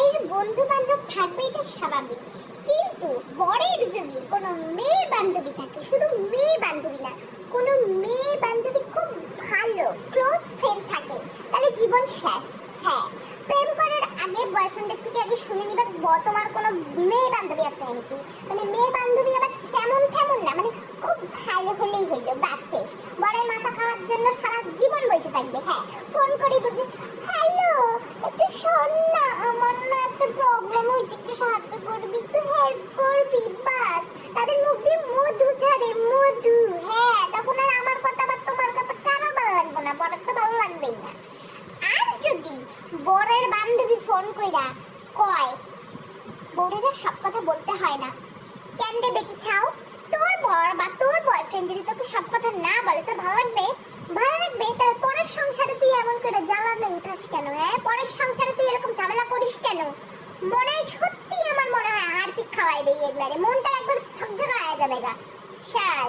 বরের বন্ধু বান্ধব থাকবে, এটা স্বাভাবিক। কিন্তু বরের যদি কোনো মেয়ে বান্ধবী থাকে, শুধু মেয়ে বান্ধবী না, কোনো মেয়ে বান্ধবী খুব ভালো ক্লোজ ফ্রেন্ড থাকে, তাহলে জীবন শেষ। হ্যাঁ, প্রেম করার আগে বয়ফ্রেন্ডের থেকে আগে শুনে নিবে তোমার কোনো মেয়ে বান্ধবী আছে নাকি। মানে মেয়ে বান্ধবী আবার সেমন তেমন না, মানে খুব ভালো হলেই হইলো, বাদ শেষ। বরের মাথা খাওয়ার জন্য সারা জীবন বসে থাকবে। হ্যাঁ, ফোন করে বলবে, হ্যালো একটু শোন না, আমার না একটা প্রবলেম হয়েছে, একটু সাহায্য করবি, একটু হেল্প করবি, বাস। তাদের মুখ দিয়ে মধু ঝরে, মধু। হ্যাঁ, তখন আর আমার কথা বা তোমার কথা কারো ভালো লাগবে না, বরের তো ভালো লাগবেই না। আর যদি বরের বান্ধবী ফোন কইরা কয়, বউরেরা সব কথা বলতে হয় না, কেন রে বেটি ছাও, তোর বর বা তোর বয়ফ্রেন্ড যদি তোকে সব কথা না বলে তোর ভালো লাগবে? ভালো লাগবে? তার পরের সংসারে তুই এমন করে জ্বালানে উঠাস কেন? হ্যাঁ, পরের সংসারে তুই এরকম ঝামেলা করিস কেন? মনে হয় সত্যি, আমার মনে হয় হাড়পিক খাওয়াই দেই একবারে, মনটা একবার ঝকঝকা হয়ে যাবে গা। শাল।